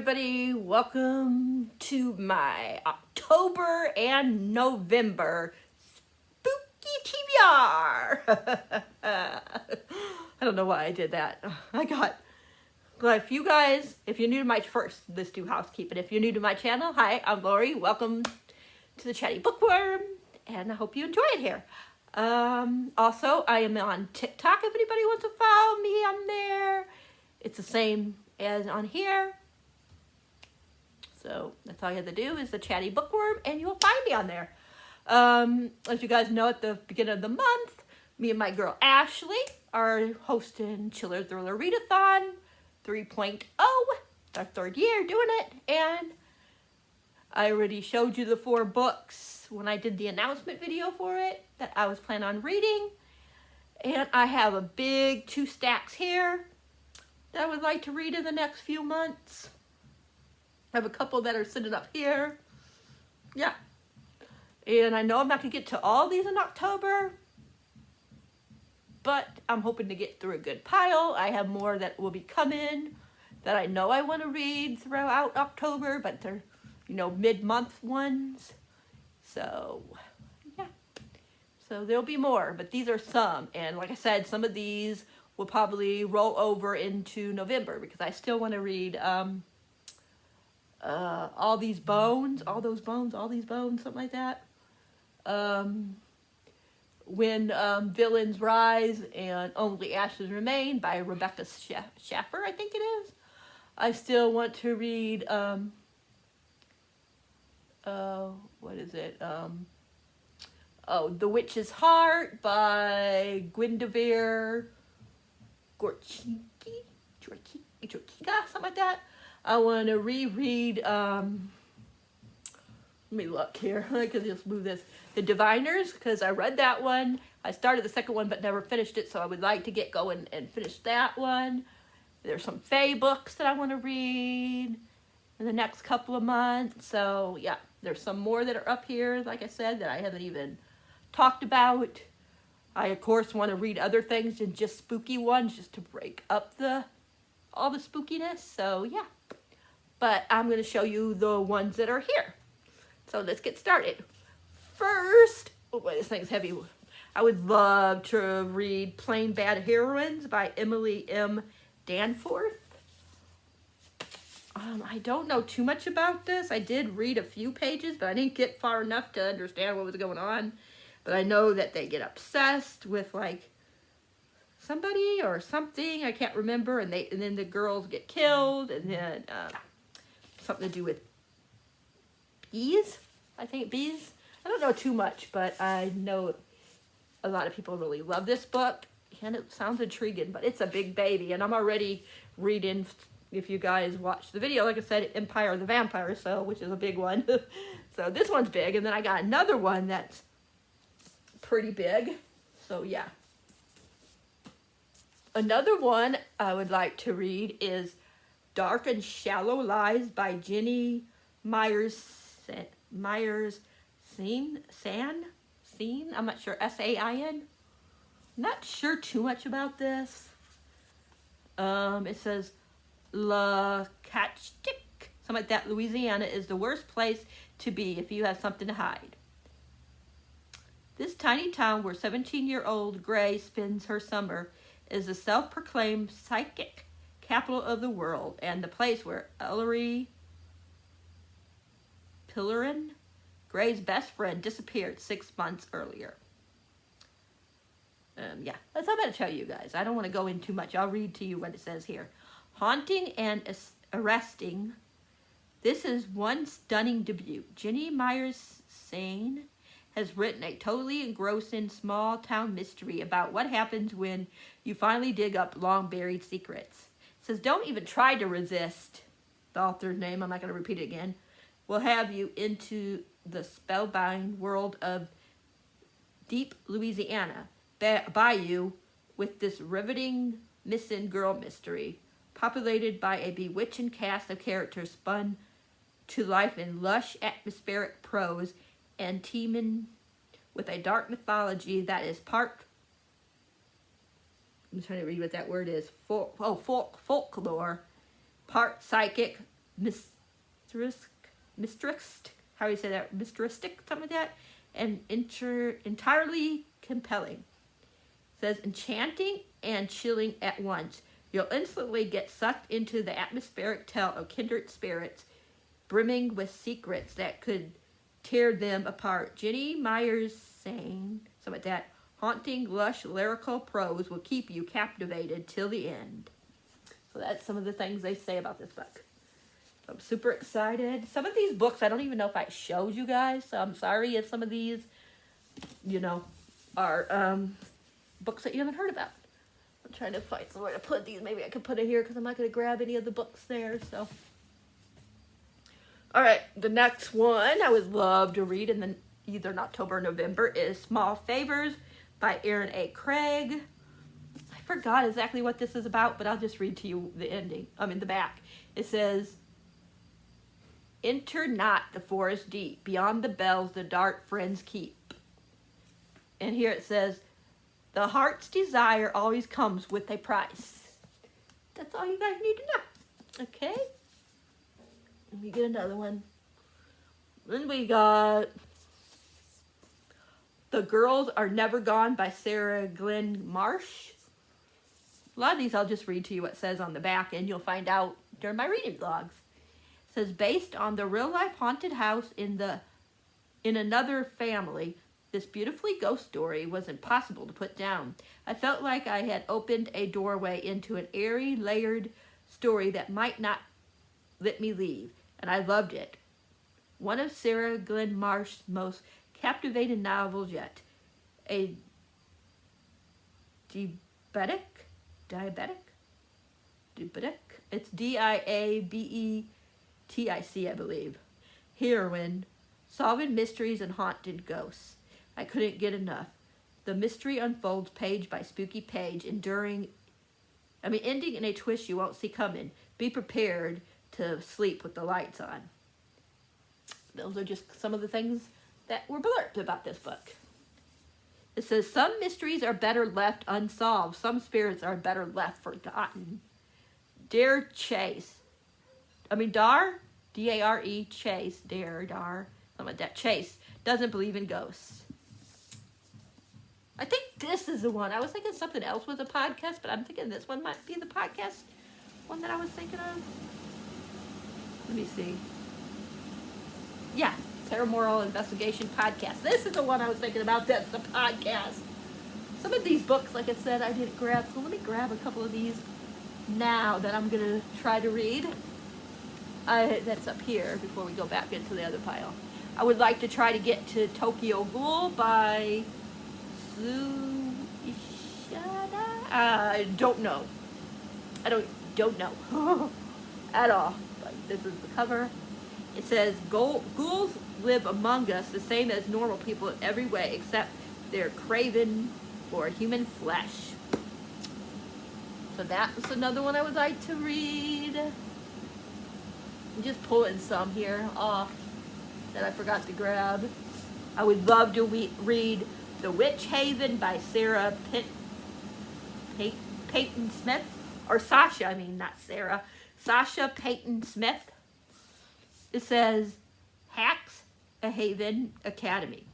everybody, welcome to my October and November Spooky TBR. I don't know why I did that. But if you're new to my let's do housekeeping. If you're new to my channel, hi, I'm Lori. Welcome to the Chatty Bookworm, and I hope you enjoy it here. Also, I am on TikTok if anybody wants to follow me on there. It's the same as on here. So that's all you have to do is the Chatty Bookworm, and you'll find me on there. As you guys know, at the beginning of the month, me and my girl Ashley are hosting Chiller Thriller Readathon 3.0. It's our third year doing it, and I already showed you the 4 books when I did the announcement video for it that I was planning on reading. And I have a big 2 stacks here that I would like to read in the next few months. I have a couple that are sitting up here. Yeah. And I know I'm not going to get to all these in October, but I'm hoping to get through a good pile. I have more that will be coming that I know I want to read throughout October, but they're, mid-month ones. So, yeah. So there'll be more, but these are some. And like I said, some of these will probably roll over into November because I still want to read all these bones, something like that. When Villains Rise and Only Ashes Remain by Rebecca Schaffer, I think it is. I still want to read, what is it? The Witch's Heart by Gwendevere Gorchika, something like that. I want to reread, let me look here, I can just move this. The Diviners, because I read that one. I started the second one but never finished it, so I would like to get going and finish that one. There's some Fae books that I want to read in the next couple of months. So, yeah, there's some more that are up here, like I said, that I haven't even talked about. I, of course, want to read other things than just spooky ones, just to break up all the spookiness. So, yeah. But I'm going to show you the ones that are here. So let's get started. First, oh boy, this thing's heavy. I would love to read Plain Bad Heroines by Emily M. Danforth. I don't know too much about this. I did read a few pages, but I didn't get far enough to understand what was going on. But I know that they get obsessed with, like, somebody or something. I can't remember. And then the girls get killed. And then something to do with bees. I think bees. I don't know too much, but I know a lot of people really love this book. And it sounds intriguing, but it's a big baby. And I'm already reading, if you guys watch the video, like I said, Empire of the Vampire, which is a big one. So this one's big. And then I got another one that's pretty big. So yeah. Another one I would like to read is Dark and Shallow Lies by Jenny Myers-San. I'm not sure, S-A-I-N. Not sure too much about this. It says, La Catchtick, something like that. Louisiana is the worst place to be if you have something to hide. This tiny town where 17-year-old Gray spends her summer is the self-proclaimed psychic capital of the world and the place where Ellery Pillerin, Gray's best friend, disappeared 6 months earlier. Yeah, that's all I'm going to tell you guys. I don't want to go in too much. I'll read to you what it says here. Haunting and arresting. This is one stunning debut. Jenny Myers-San has written a totally engrossing small-town mystery about what happens when you finally dig up long-buried secrets. It says, don't even try to resist. The author's name, I'm not going to repeat it again, will have you into the spellbound world of deep Louisiana. Bayou with this riveting missing girl mystery, populated by a bewitching cast of characters spun to life in lush atmospheric prose and teeming with a dark mythology that is part, I'm trying to read what that word is, folklore, part psychic, mistress, how do you say that? Mistristic, something like that, and entirely compelling. It says enchanting and chilling at once. You'll instantly get sucked into the atmospheric tale of kindred spirits, brimming with secrets that could tear them apart. Jenny Myers saying something like that. Haunting, lush, lyrical prose will keep you captivated till the end. So that's some of the things they say about this book. I'm super excited. Some of these books, I don't even know if I showed you guys, so I'm sorry if some of these, are books that you haven't heard about. I'm trying to find somewhere to put these. Maybe I could put it here because I'm not going to grab any of the books there, so. All right, the next one I would love to read either in October or November is Small Favors by Aaron A. Craig. I forgot exactly what this is about, but I'll just read to you the back. It says, enter not the forest deep, beyond the bells the dark friends keep. And here it says, the heart's desire always comes with a price. That's all you guys need to know. Okay? Let me get another one. Then we got The Girls Are Never Gone by Sarah Glenn Marsh. A lot of these I'll just read to you what it says on the back, and you'll find out during my reading vlogs. It says, based on the real-life haunted house in Another Family, this beautifully ghost story was impossible to put down. I felt like I had opened a doorway into an airy, layered story that might not let me leave, and I loved it. One of Sarah Glenn Marsh's most captivating novels yet. A diabetic? It's Diabetic, I believe. Heroine, solving mysteries and haunted ghosts. I couldn't get enough. The mystery unfolds page by spooky page, ending in a twist you won't see coming. Be prepared to sleep with the lights on. Those are just some of the things that were blurbed about this book. It says, some mysteries are better left unsolved. Some spirits are better left forgotten. Dar, D-A-R-E, Chase, Dar, something like that. Chase doesn't believe in ghosts. I think this is the one. I was thinking something else was a podcast, but I'm thinking this one might be the podcast one that I was thinking of. Let me see. Yeah, Paramoral Investigation Podcast. This is the one I was thinking about. That's the podcast. Some of these books, like I said, I didn't grab. So let me grab a couple of these now that I'm going to try to read. That's up here before we go back into the other pile. I would like to try to get to Tokyo Ghoul by Sue Ishida. I don't know. I don't know at all. But this is the cover. It says, ghouls live among us the same as normal people in every way, except they're craving for human flesh. So that was another one I would like to read. I'm just pulling some here off that I forgot to grab. I would love to read The Witch Haven by Sarah Peyton Smith. Or Sasha, not Sarah. Sasha Peyton Smith. It says, Hacks a Haven Academy.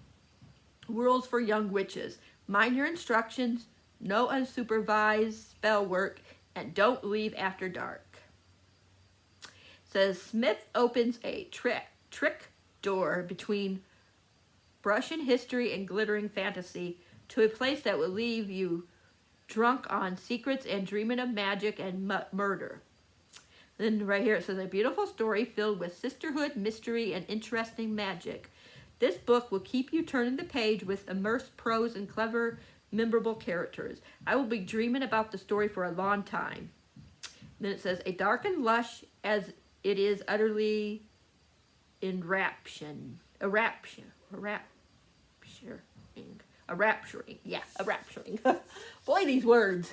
Rules for young witches. Mind your instructions. No unsupervised spell work. And don't leave after dark. It says, Smith opens a trick door between Russian history and glittering fantasy to a place that will leave you drunk on secrets and dreaming of magic and murder. Then right here it says, a beautiful story filled with sisterhood, mystery, and interesting magic. This book will keep you turning the page with immersed prose and clever, memorable characters. I will be dreaming about the story for a long time. Then it says, a dark and lush as it is utterly enrapturing. Boy, these words.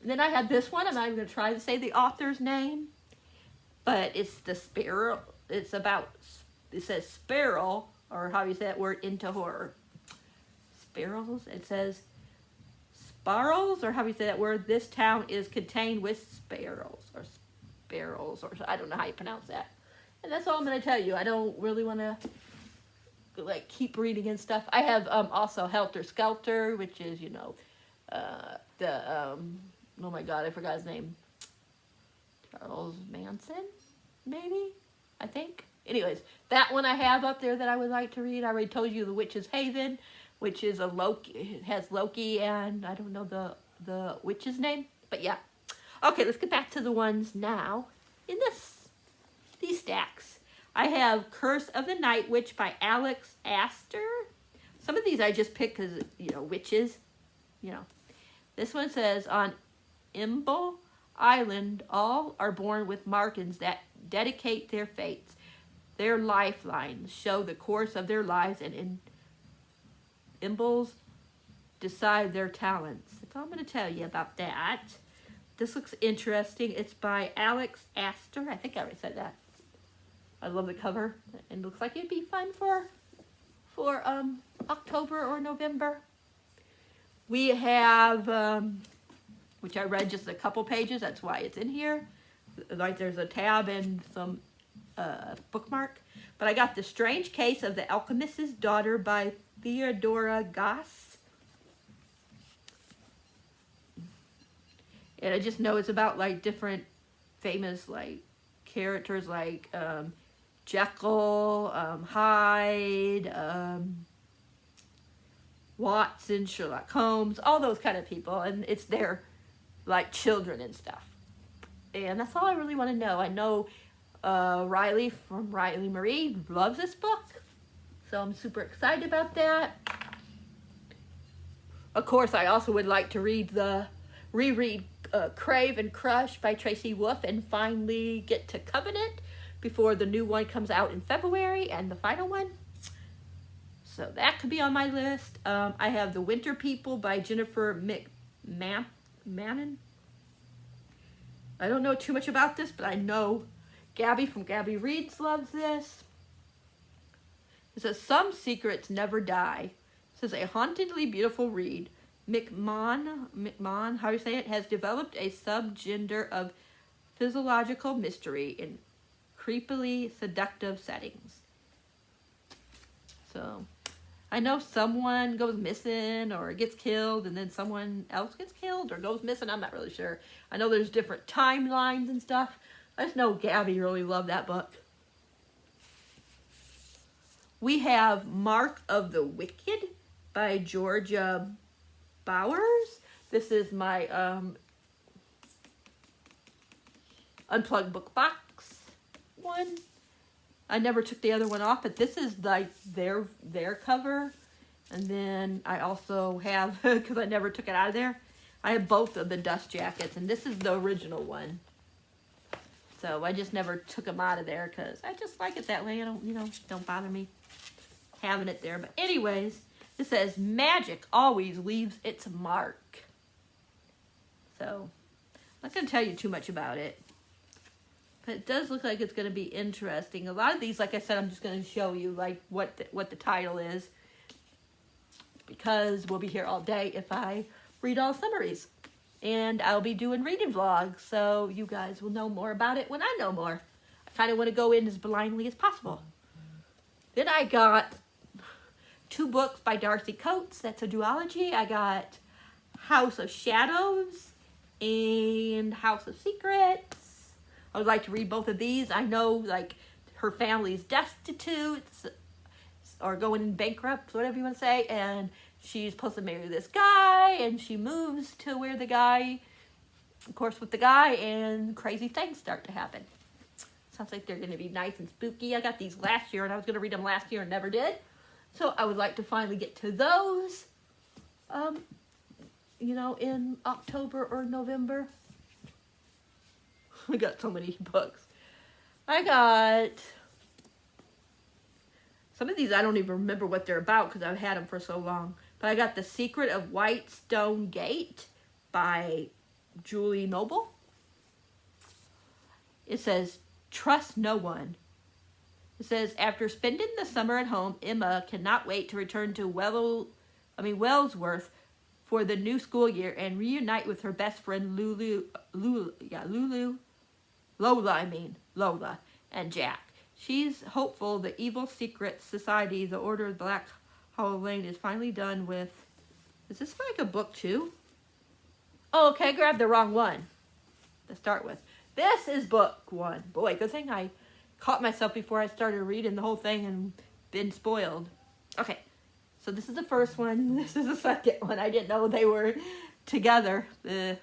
And then I had this one. I'm not even going to try to say the author's name. But it's the Sparrow. It says Sparrow, or how you say that word, into horror. Sparrows. It says sparrows, or how you say that word. This town is contained with sparrows. Or barrels, or I don't know how you pronounce that. And that's all I'm going to tell you. I don't really want to like keep reading and stuff. I have also Helter Skelter, which is, you know, oh my god, I forgot his name. Charles Manson, maybe? I think. Anyways, that one I have up there that I would like to read. I already told you The Witch's Haven, which is a Loki, it has Loki and I don't know the witch's name, but yeah. Okay, let's get back to the ones now in these stacks. I have Curse of the Night Witch by Alex Astor. Some of these I just picked because, you know, witches, you know. This one says, on Imble Island, all are born with markings that dedicate their fates. Their lifelines show the course of their lives, and in Imbles decide their talents. That's all I'm going to tell you about that. This looks interesting. It's by Alex Astor. I think I already said that. I love the cover. And looks like it'd be fun for October or November. We have, which I read just a couple pages. That's why it's in here. Like there's a tab and some bookmark. But I got The Strange Case of the Alchemist's Daughter by Theodora Goss. And I just know it's about like different famous like characters like Jekyll, Hyde, Watson, Sherlock Holmes, all those kind of people. And it's their like children and stuff. And that's all I really want to know. I know Riley from Riley Marie loves this book. So I'm super excited about that. Of course, I also would like to reread Crave and Crush by Tracy Wolff and finally get to Covenant before the new one comes out in February and the final one. So that could be on my list. I have The Winter People by Jennifer McMahon. I don't know too much about this, but I know Gabby from Gabby Reads loves this. It says, Some Secrets Never Die. It says, a hauntingly beautiful read. McMahon, how do you say it, has developed a subgender of physiological mystery in creepily seductive settings. So, I know someone goes missing or gets killed and then someone else gets killed or goes missing. I'm not really sure. I know there's different timelines and stuff. I just know Gabby really loved that book. We have Mark of the Wicked by Georgia Bowers. This is my Unplugged book box one. I never took the other one off, but this is like their cover. And then I also have, because I never took it out of there, I have both of the dust jackets, and this is the original one. So I just never took them out of there because I just like it that way. I don't, you know, don't bother me having it there. But anyways, it says magic always leaves its mark. So I'm not going to tell you too much about it. But it does look like it's going to be interesting. A lot of these, like I said, I'm just going to show you like what the title is. Because we'll be here all day if I read all summaries. And I'll be doing reading vlogs, so you guys will know more about it when I know more. I kind of want to go in as blindly as possible. Then I got 2 books by Darcy Coates. That's a duology. I got House of Shadows and House of Secrets. I would like to read both of these. I know, like, her family's destitute or going bankrupt, whatever you want to say, and she's supposed to marry this guy, and she moves to where the guy, of course, with the guy, and crazy things start to happen. Sounds like they're going to be nice and spooky. I got these last year, and I was going to read them last year and never did. So I would like to finally get to those, you know, in October or November. I got so many books. I got... Some of these I don't even remember what they're about because I've had them for so long. But I got The Secret of Whitestone Gate by Julie Noble. It says, trust no one. It says, after spending the summer at home, Emma cannot wait to return to Wellsworth for the new school year and reunite with her best friend Lulu. Lola, and Jack. She's hopeful the evil secret society, the Order of Black Hollow Lane, is finally done with. Is this like a book too? Oh, okay, I grabbed the wrong one to start with. This is book 1. Boy, good thing I caught myself before I started reading the whole thing and been spoiled. Okay, so this is the first one. This is the second one. I didn't know they were together. It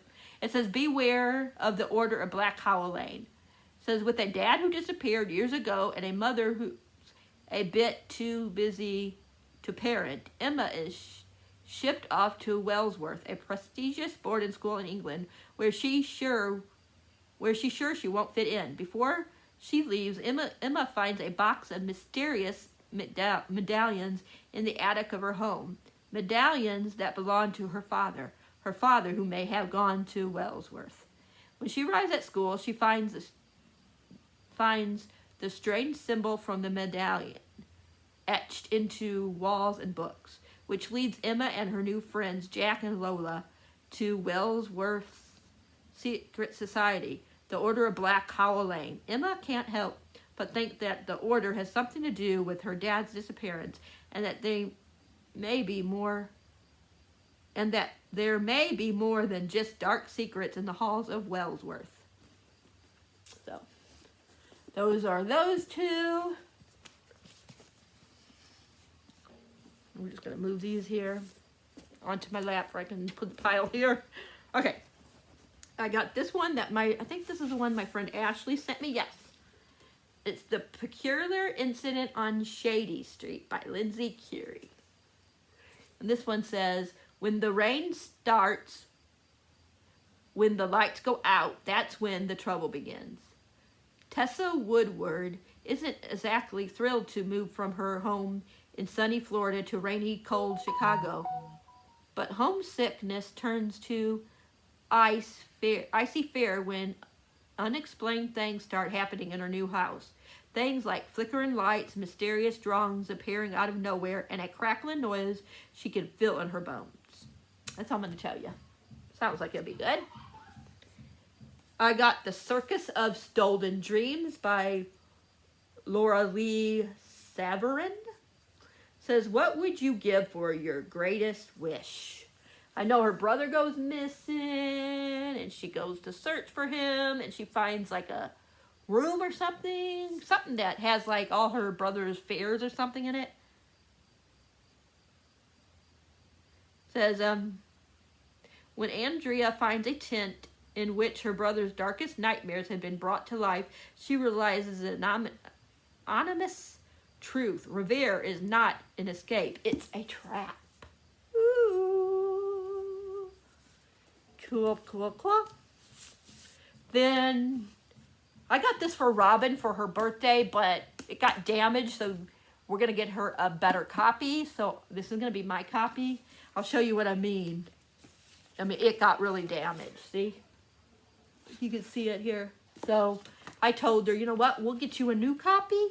says, beware of the Order of Black Hollow Lane. It says, with a dad who disappeared years ago and a mother who's a bit too busy to parent, Emma is shipped off to Wellsworth, a prestigious boarding school in England, where she's sure she won't fit in. Before she leaves, Emma finds a box of mysterious medallions in the attic of her home. Medallions that belong to her father who may have gone to Wellsworth. When she arrives at school, she finds the strange symbol from the medallion etched into walls and books, which leads Emma and her new friends, Jack and Lola, to Wellsworth's secret society, the Order of Black Hollow Lane. Emma can't help but think that the Order has something to do with her dad's disappearance, and that there may be more than just dark secrets in the halls of Wellsworth. So, those are those two. I'm just going to move these here onto my lap where I can put the pile here. Okay. I got this one that I think this is the one my friend Ashley sent me. Yes. It's The Peculiar Incident on Shady Street by Lindsay Curie. And this one says, when the rain starts, when the lights go out, that's when the trouble begins. Tessa Woodward isn't exactly thrilled to move from her home in sunny Florida to rainy, cold Chicago. But homesickness turns to icy fear when unexplained things start happening in her new house. Things like flickering lights, mysterious drawings appearing out of nowhere, and a crackling noise she can feel in her bones. That's all I'm going to tell you. Sounds like it'll be good. I got The Circus of Stolen Dreams by Laura Lee Savarin. Says, what would you give for your greatest wish? I know her brother goes missing, and she goes to search for him, and she finds like a room or something that has like all her brother's fairs or something in it. Says, when Andrea finds a tent in which her brother's darkest nightmares had been brought to life, she realizes an anonymous truth. Revere is not an escape, it's a trap. Ooh. Cool. Then I got this for Robin for her birthday, but it got damaged, so we're going to get her a better copy. So this is going to be my copy. I'll show you what I mean. It got really damaged, see? You can see it here. So I told her, you know what, we'll get you a new copy,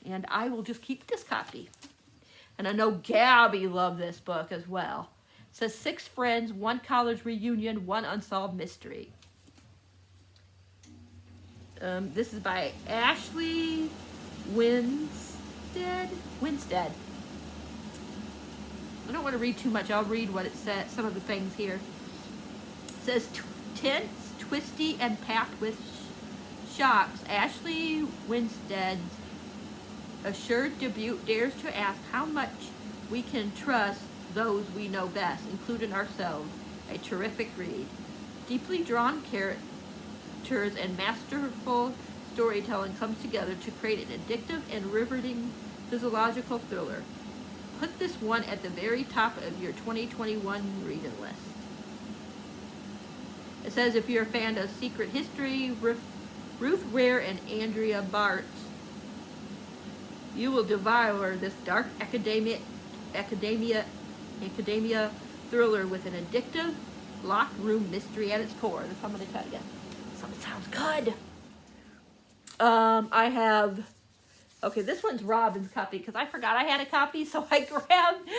and I will just keep this copy. And I know Gabby loved this book as well. It says 6 friends, 1 college reunion, 1 unsolved mystery. This is by Ashley Winstead. I don't want to read too much. I'll read what it says, some of the things here. It says, tense, twisty, and packed with shocks. Ashley Winstead's assured debut dares to ask how much we can trust those we know best, including ourselves. A terrific read. Deeply drawn characters and masterful storytelling comes together to create an addictive and riveting physiological thriller. Put this one at the very top of your 2021 reading list. It says if you're a fan of Secret History, Ruth Ware and Andrea Bartz, you will devour this dark academia thriller with an addictive locked room mystery at its core. That's what I'm going to tell you. Something sounds good. I have, okay, this one's Robin's copy because I forgot I had a copy, so I grabbed,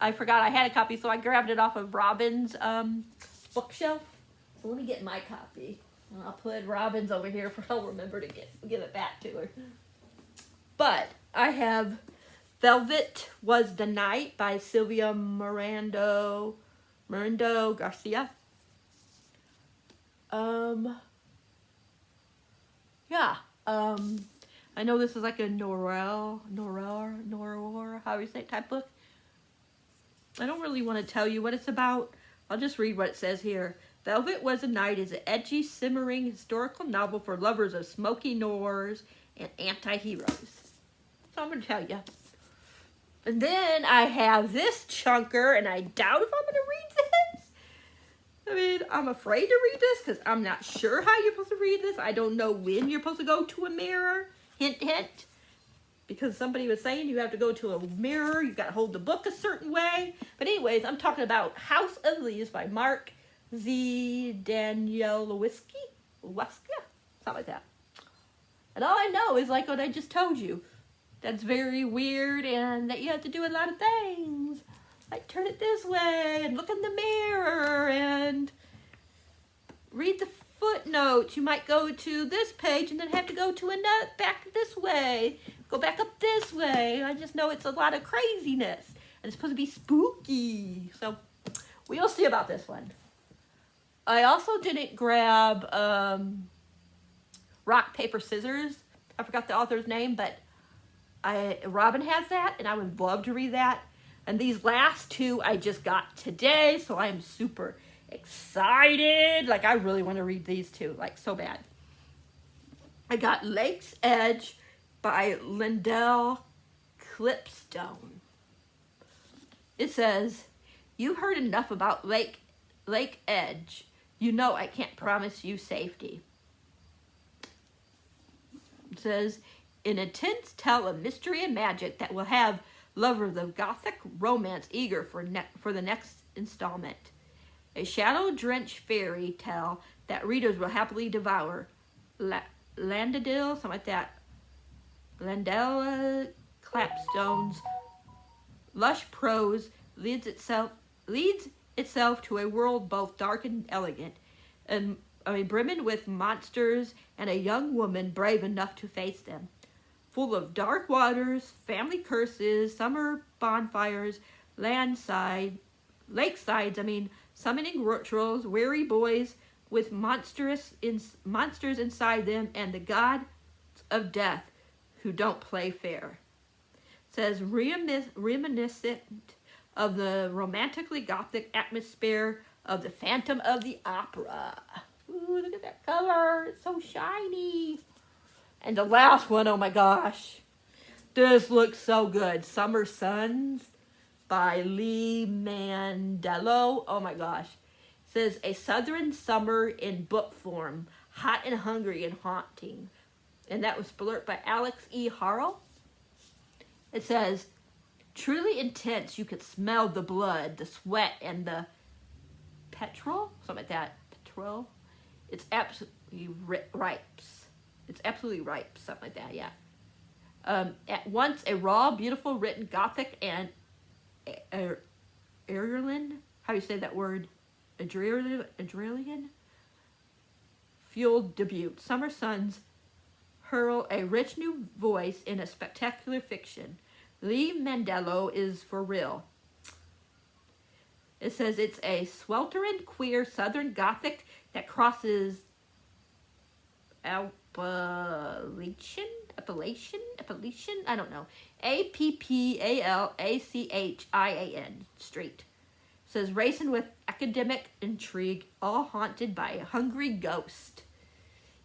I forgot I had a copy, so I grabbed it off of Robin's bookshelf. So let me get my copy. I'll put Robin's over here for I'll remember to give it back to her. But I have Velvet Was the Night by Sylvia Mirando Garcia. Yeah. I know this is like a noir, how do you say it, type book. I don't really want to tell you what it's about. I'll just read what it says here. Velvet Was a Night is an edgy, simmering historical novel for lovers of smoky noirs and anti-heroes. So I'm going to tell you. And then I have this chunker, and I doubt if I'm going to read this. I mean, I'm afraid to read this because I'm not sure how you're supposed to read this. I don't know when you're supposed to go to a mirror. Hint, hint. Because somebody was saying you have to go to a mirror. You've got to hold the book a certain way. But anyways, I'm talking about House of Leaves by Mark Z. Danielewski. Something like that. And all I know is like what I just told you. That's very weird and that you have to do a lot of things. Like turn it this way and look in the mirror and read the footnotes. You might go to this page and then have to go to another, back this way. Go back up this way. I just know it's a lot of craziness. And it's supposed to be spooky. So we'll see about this one. I also didn't grab Rock, Paper, Scissors. I forgot the author's name, but Robin has that, and I would love to read that. And these last two I just got today, so I'm super excited. Like, I really want to read these two, like, so bad. I got Lake's Edge by Lindell Clipstone. It says, "You've heard enough about Lake Edge. You know I can't promise you safety." It says, "An intense tale of mystery and magic that will have lovers of gothic romance eager for the next installment. A shadow-drenched fairy tale that readers will happily devour. Landell, something like that. Landell Clapstone's lush prose leads itself to a world both dark and elegant, and brimming with monsters and a young woman brave enough to face them. Full of dark waters, family curses, summer bonfires, lakesides, summoning rituals, weary boys with monsters inside them, and the gods of death who don't play fair." It says, reminiscent of the romantically gothic atmosphere of the Phantom of the Opera. Ooh, look at that color. It's so shiny. And the last one, oh my gosh. This looks so good. Summer Suns by Lee Mandello. Oh my gosh. It says, a southern summer in book form. Hot and hungry and haunting. And that was blurred by Alex E. Harrell. It says, truly intense. You could smell the blood, the sweat, and the petrol. Something like that. Petrol. It's absolutely ripes. It's absolutely ripe, something like that, yeah. At once a raw, beautiful, written Gothic and Ireland, how do you say that word? Adrenaline? Fueled debut. Summer Suns hurl a rich new voice in a spectacular fiction. Lee Mandello is for real. It says it's a sweltering, queer, southern Gothic that crosses Appalachian, I don't know. Appalachin Street. It says racing with academic intrigue, all haunted by a hungry ghost.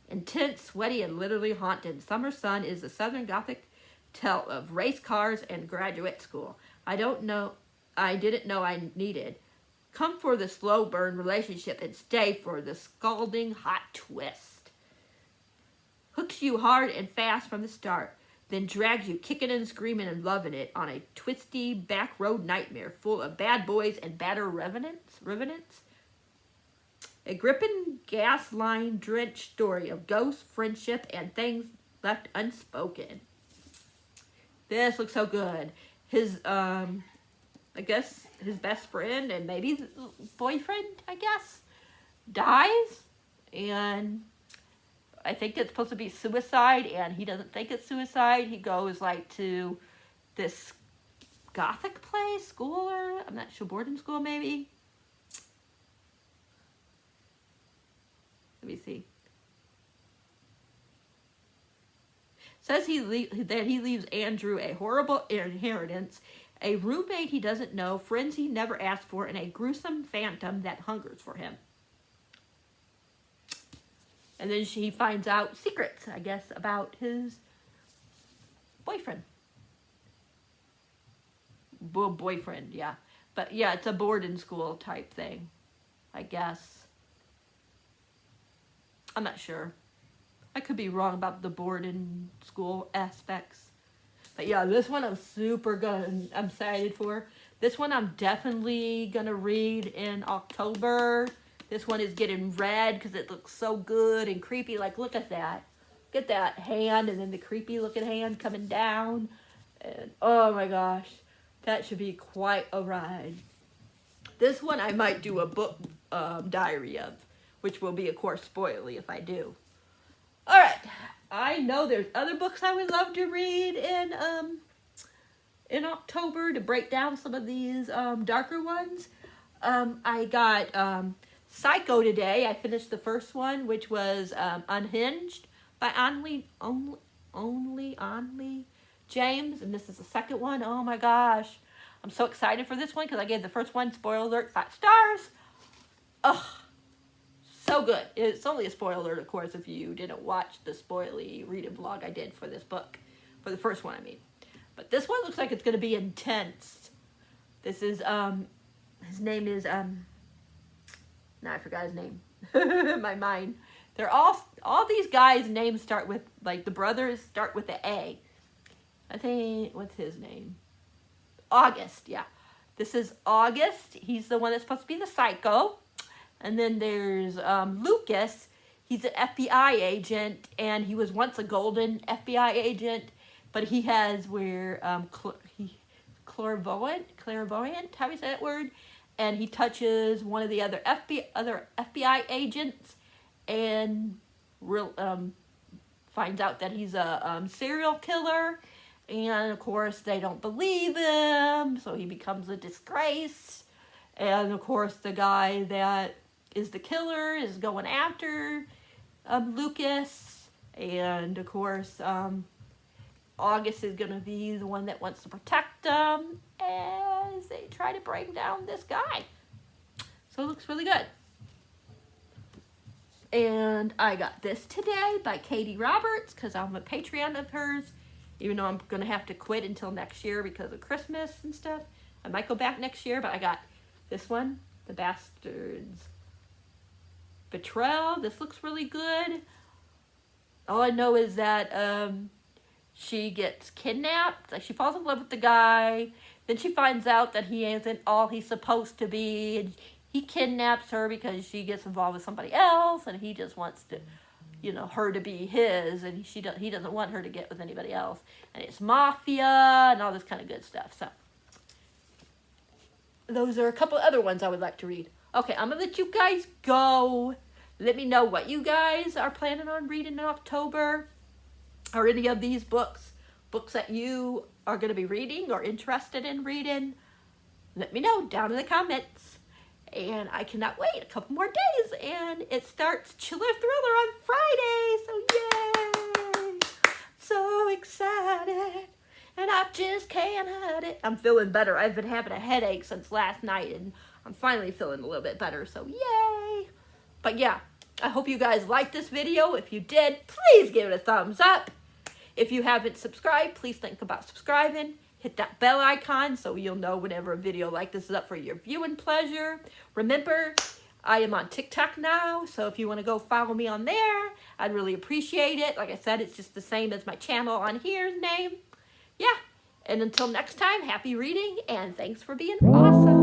Intense, sweaty, and literally haunted. Summer Sun is the Southern Gothic tale of race cars and graduate school. I didn't know I needed. Come for the slow burn relationship and stay for the scalding hot twist. Hooks you hard and fast from the start, then drags you kicking and screaming and loving it on a twisty back road nightmare full of bad boys and badder revenants. A gripping gas line drenched story of ghosts, friendship, and things left unspoken. This looks so good. His I guess his best friend and maybe boyfriend, I guess, dies, and I think it's supposed to be suicide, and he doesn't think it's suicide. He goes like to this Gothic place, school, or I'm not sure, boarding school maybe. Let me see. Says that he leaves Andrew a horrible inheritance, a roommate he doesn't know, friends he never asked for, and a gruesome phantom that hungers for him. And then he finds out secrets, I guess, about his boyfriend. Boyfriend, yeah. But yeah, it's a boarding school type thing, I guess. I'm not sure. I could be wrong about the boarding school aspects. But yeah, this one I'm excited for. This one I'm definitely gonna read in October. This one is getting read because it looks so good and creepy. Like, look at that. Look at that hand, and then the creepy looking hand coming down. And oh my gosh, that should be quite a ride. This one I might do a book diary of, which will be, of course, spoily if I do. All right, I know there's other books I would love to read in October to break down some of these darker ones. I got Psycho today. I finished the first one, which was Unhinged by Only James, and this is the second one. Oh my gosh, I'm so excited for this one because I gave the first one, spoiler alert, 5 stars. Ugh. So good. It's only a spoiler alert, of course, if you didn't watch the spoily reading vlog I did for this book. For the first one, I mean. But this one looks like it's going to be intense. This is, his name is, now I forgot his name. My mind. They're all these guys' names start with, like, the brothers start with the A. I think, what's his name? August, yeah. This is August. He's the one that's supposed to be the psycho. And then there's Lucas. He's an FBI agent, and he was once a golden FBI agent, but he has clairvoyant, how do you say that word? And he touches one of the other FBI agents, and finds out that he's a serial killer. And of course, they don't believe him, so he becomes a disgrace. And of course, the guy that is the killer is going after Lucas, and of course August is going to be the one that wants to protect them as they try to bring down this guy. So it looks really good. And I got this today by Katie Roberts because I'm a Patreon of hers, even though I'm going to have to quit until next year because of Christmas and stuff. I might go back next year, but I got this one, The Bastard's Betrayal. This looks really good. All I know is that she gets kidnapped. Like, she falls in love with the guy. Then she finds out that he isn't all he's supposed to be. And he kidnaps her because she gets involved with somebody else. And he just wants to, you know, her to be his. And he doesn't want her to get with anybody else. And it's mafia and all this kind of good stuff. So those are a couple other ones I would like to read. Okay, I'm going to let you guys go. Let me know what you guys are planning on reading in October. Or any of these books that you are going to be reading or interested in reading. Let me know down in the comments. And I cannot wait a couple more days. And it starts Chiller Thriller on Friday. So yay! So excited. And I just can't hide it. I'm feeling better. I've been having a headache since last night, and I'm finally feeling a little bit better, so yay! But yeah, I hope you guys liked this video. If you did, please give it a thumbs up. If you haven't subscribed, please think about subscribing. Hit that bell icon so you'll know whenever a video like this is up for your viewing pleasure. Remember, I am on TikTok now, so if you want to go follow me on there, I'd really appreciate it. Like I said, it's just the same as my channel on here's name. Yeah, and until next time, happy reading, and thanks for being awesome.